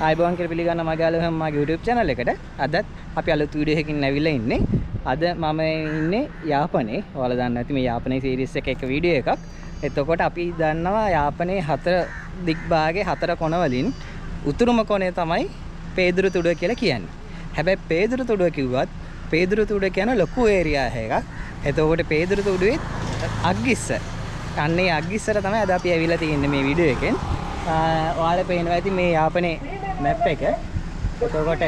ආයිබෝන් කියලා පිළිගන්න මගේ යාළුවෝ මගේ YouTube channel එකට. අදත් අපි අලුත් වීඩියෝ එකකින් ඇවිල්ලා ඉන්නේ. අද මම ඉන්නේ යාපනයේ. ඔයාලා දන්නවා ඇති මේ යාපනයේ සීරීස් එක වීඩියෝ එකක්. එතකොට අපි දන්නවා යාපනයේ 4 දිග් භාගයේ 4 කොන වලින් උතුරුම කොනේ තමයි පේදුරු තුඩුව කියලා කියන්නේ. හැබැයි පේදුරු තුඩුව කිව්වත් පේදුරු තුඩුව කියන ලොකු ඒරියා එකක්. එතකොට පේදුරු තුඩුවේ අග්ගිස්ස. අන්නේ අග්ගිස්සට තමයි අද අපි ඇවිල්ලා තියෙන්නේ මේ වීඩියෝ එකෙන්. ඔයාලා පේනවා ඇති මේ යාපනයේ මැප් එක. එතකොට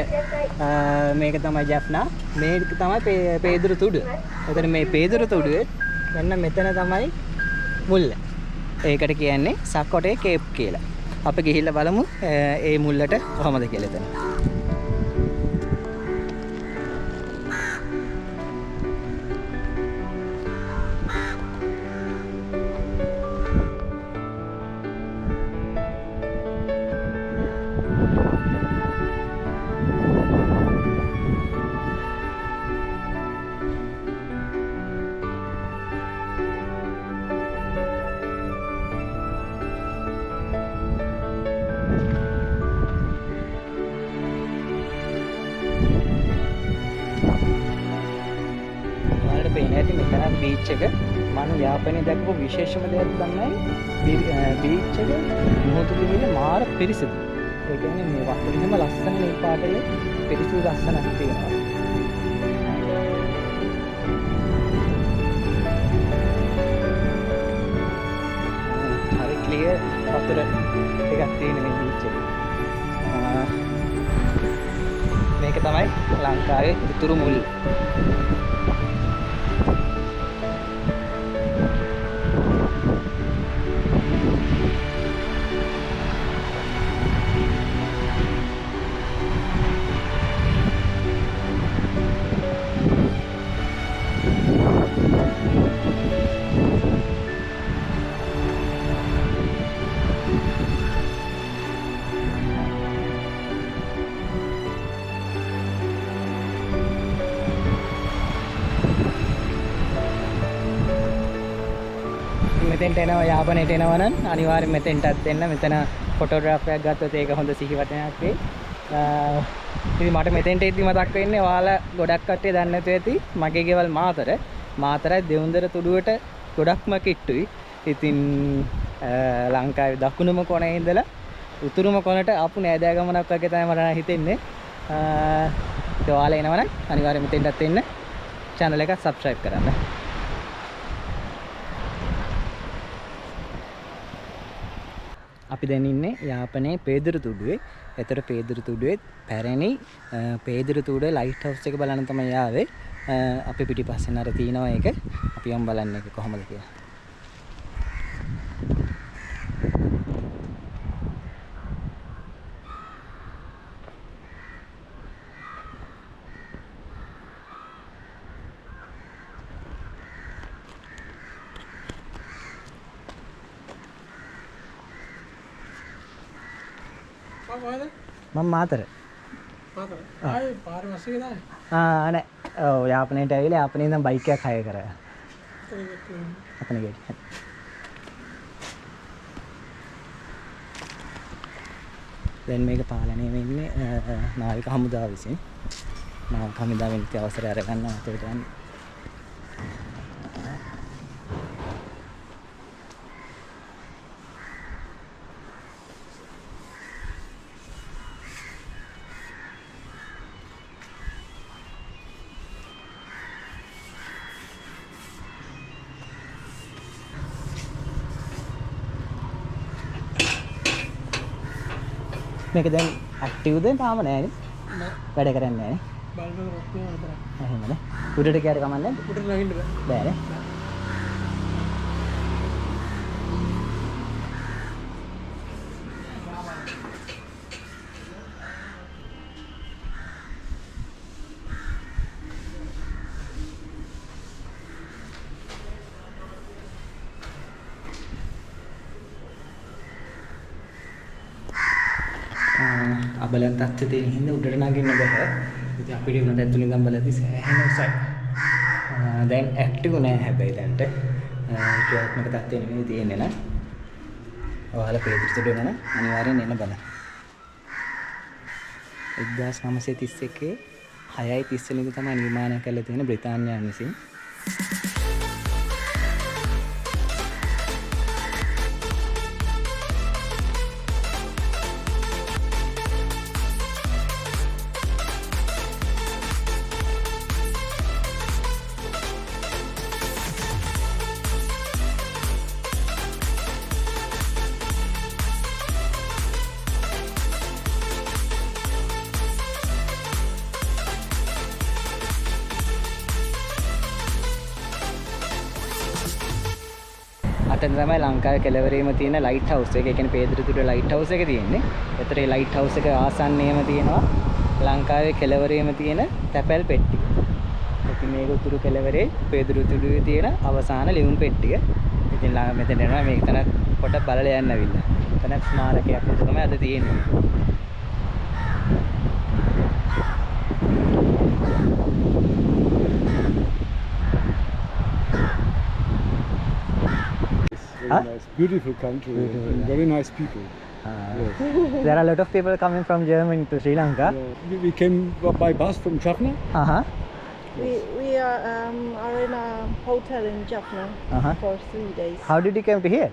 මේක තමයි ජැෆ්නා. මේක තමයි පේදුරු තුඩුව. එතන මේ පේදුරු තුඩුවේ මෙන්න මෙතන තමයි මුල්ල. ඒකට කියන්නේ සක්කොටේ කේප් කියලා. අපි ගිහිල්ලා බලමු ඒ මුල්ලට කොහමද කියලා එතන. මෙතන බීච් එක මම යාපනයේ දැක්කපු විශේෂම දෙයක් තමයි බීච් එක මොහොතක ගිහින් මාර පිරිසිදු. ඒ කියන්නේ මේ වතුරේම ලස්සන මේ පාටේ පිරිසිදු ලස්සනක් තියෙනවා. හරි ක්ලියර් වතුර ටිකක් තියෙන මේ බීච් එක. මේක තමයි ලංකාවේ උතුරු මුල්. මෙතෙන්ට එනවා යාපනයට එනවා නම් අනිවාර්යෙන් මෙතෙන්ටත් එන්න. මෙතන ෆොටෝග්‍රාෆ් එකක් ගත්තොත් ඒක හොඳ සිහිවටනයක් වෙයි. ඉතින් මට මෙතෙන්ට එද්දි මතක් වෙන්නේ ඔයාලා ගොඩක් කට්ටිය දන්නේ නැතුව ඇති මගේ ගෙවල් මාතරයි දෙවුන්දර තුඩුවට ගොඩක්ම කිට්ටුයි. ඉතින් ලංකාවේ දකුණුම කොනේ ඉඳලා උතුරුම කොනට ආපු නෑදෑ ගමනක් වගේ තමයි මට හිතෙන්නේ. ඉතින් ඔයාලා එනවා නම් අනිවාර්යෙන් මෙතෙන්ටත් එන්න. channel එක subscribe කරන්න. අපි දැන් ඉන්නේ යාපනයේ පේදුරු තුඩුවේ. ඒතර පේදුරු තුඩුවේ පැරණි පේදුරු තුඩුවේ ලයිට් හවුස් එක බලන්න තමයි ආවේ. අපි පිටිපස්සෙන් අර තිනවා ඒක. අපි යමු බලන්න ඒක කොහමද කියලා. මම මාතර. ආයේ පාර වස්සේ දාන්නේ. නෑ. ඔව් යාපනයට ඇවිල්ලා යාපනයේ ඉඳන් බයික් එකක් හයර් කරා. අපේ ගෙඩි. දැන් මේක පාලනය වෙන්නේ නාවික හමුදාව විසින්. නාවික හමුදාවෙන් ඉති අවසරය අරගන්න අතට යන්න. මේක දැන් ඇක්ටිව්ද තාම නෑනේ. වැඩ කරන්නේ නෑනේ. බලන්න රොක්කේ නේද? එහෙමද? උඩට ගියාට කමන්නේ? උඩට නගින්න බෑනේ. අබලන් තත්ත්වයේ තියෙන හින්දා උඩට නගින්න බෑ. ඉතින් අපිට උනට ඇතුළේ ඉඳන් බලද්දි සෑහෙන උසයි. දැන් ඇක්ටිව් නෑ හැබැයි දැන්ට. ක්‍රියාත්මක තත්ත්වයේ නෙමෙයි තියෙන්නේ නේද? ඔයාලා පේජ් එකට එන්න අනිවාර්යෙන් එන්න බලන්න. 1931 6:30 වෙනිදා තමයි නිර්මාණය කළ තියෙන බ්‍රිතාන්‍යයන් විසින්. අතන තමයි ලංකාවේ කෙළවරේම තියෙන ලයිට් හවුස් එක. ඒ කියන්නේ පේදුරුතුඩ ලයිට් හවුස් එක තියෙන්නේ. ඒතර ඒ ලයිට් හවුස් එක ආසන්නයේම තියෙනවා ලංකාවේ කෙළවරේම තියෙන තැපැල් පෙට්ටිය. ඉතින් මේක උතුරු කෙළවරේ පේදුරුතුඩුවේ තියෙන අවසාන ලියුම් පෙට්ටිය. ඉතින් මෙතන එනවා මේක තන පොඩ බලලා යන්න අවිල්ලා. එතන ස්මාරකයක් උඩ තමයි අද තියෙන්නේ. Very nice, beautiful country, and very nice people. Yes. There are a lot of people coming from Germany to Sri Lanka. We came by bus from Jaffna. We are in a hotel in Jaffna for 3 days. How did you come to here?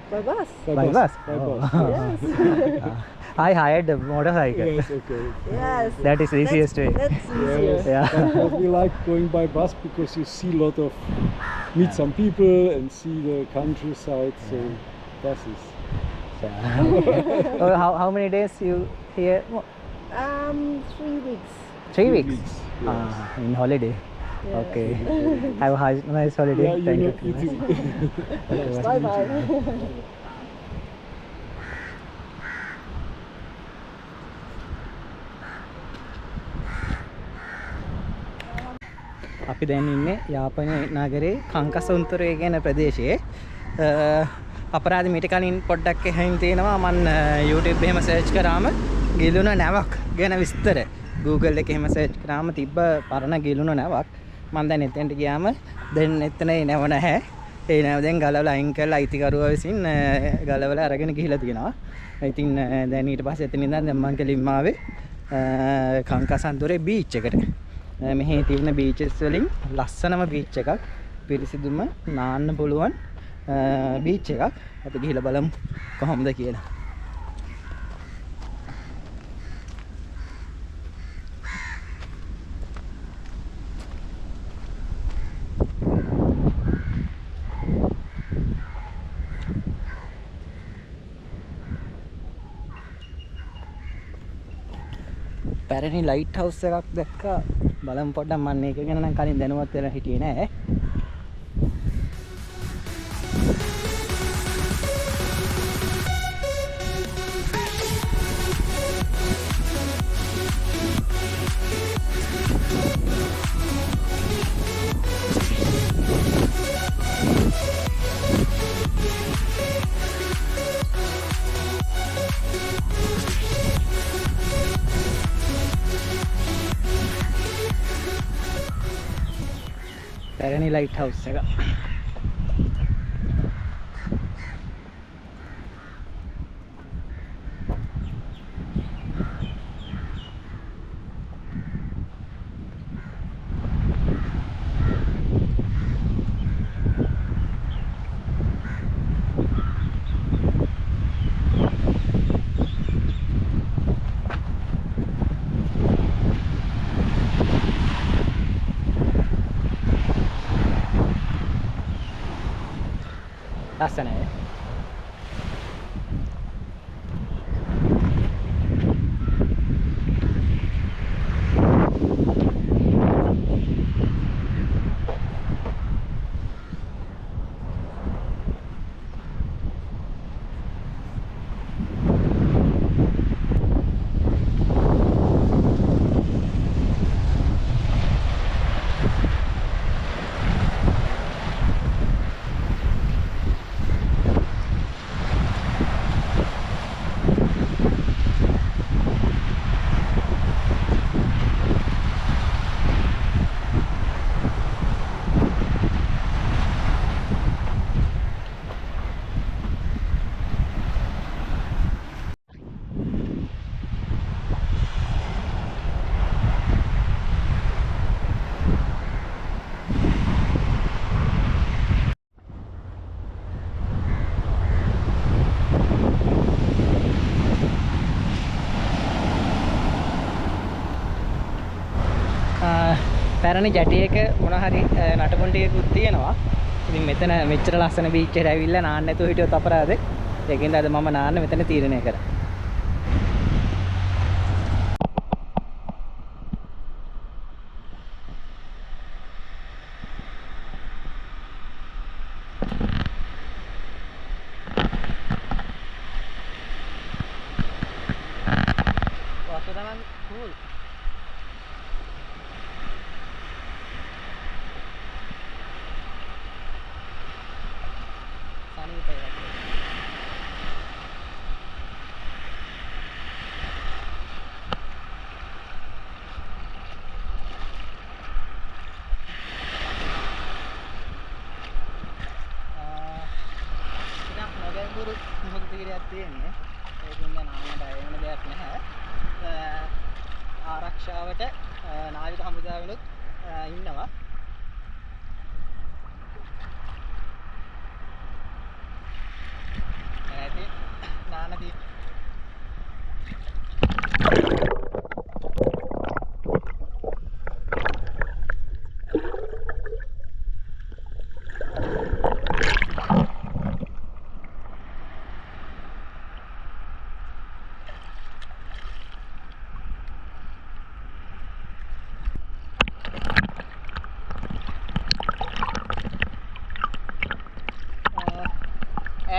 By bus. By bus? By bus. Yes. I hired a motorcycle. Yes, okay. Yes. That is the easiest way. That's easier. Yes. Yeah. But we like going by bus because you see a lot of, meet some people and see the countryside. So bus is. Oh, how many days you here? 3 weeks. 3 weeks. Yes. In holiday. Yes. Okay. Have a nice holiday. Yeah, Thank you you. too. Bye bye. අපි දැන් ඉන්නේ යාපනයේ නගරේ කංකසොන්තරය කියන ප්‍රදේශයේ. අපරාධ මීට කලින් පොඩ්ඩක් එහෙන් තියෙනවා මම YouTube එහෙම සර්ච් කරාම ගිලුණ නැවක් ගැන විස්තර Google එකේ එහෙම සර්ච් කරාම තිබ්බ පරණ ගිලුණ නැවක්. මම දැන් එතෙන්ට ගියාම දැන් එතන නැව නැහැ. ඒ නැව දැන් ගලවලා අයින් කරලා අයිතිකරුවා විසින් ගලවලා අරගෙන ගිහිලා තියෙනවා. ඉතින් දැන් ඊට පස්සේ එතන ඉඳන් දැන් මම කෙලින්ම ආවේ කංකසන්තරේ බීච් එකට. මෙහි තියෙන බීචස් වලින් ලස්සනම බීච් එකක්, පිරිසිදුම නාන්න පුළුවන් බීච් එකක්. අපි ගිහිල්ලා බලමු කොහොමද කියලා. පැරණි ලයිට් හවුස් එකක් දැක්කා. බලමු පොඩ්ඩක් මම මේක ගැන නම් කලින් දැනුවත් වෙලා හිටියේ නෑ. පැරණි ලයිට් හවුස් එක. ලස්සනයි. පැරණි ජැටියක මොන හරි නටබුන් ටිකකුත් තියෙනවා. ඉතින් මෙතන මෙච්චර ලස්සන බීච් එකට ඇවිල්ලා නාන්න නැතුව හිටියොත් අපරාධේ. ඒකින්ද අද මම නාන්න මෙතන තීරණය කරා. Cool. Sunny day. November මොහොත තීරයක් තියෙන්නේ. ඒකින්ද නාන්න බය වෙන දෙයක් නැහැ. ආරක්ෂාවට නාවික හමුදාවෙනුත් ඉන්නවා. ඇති නානදී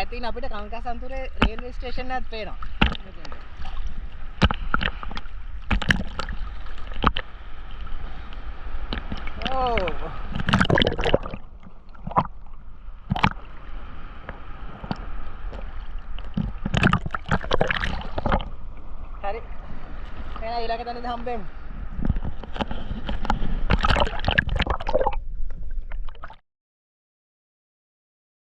ඇතින් අපිට කංකාසන්තුරේ රේල්වේ ස්ටේෂන් එකක් පේනවා. ඕ හරි. එහෙනම් ඊළඟ තැනදී හම්බෙමු.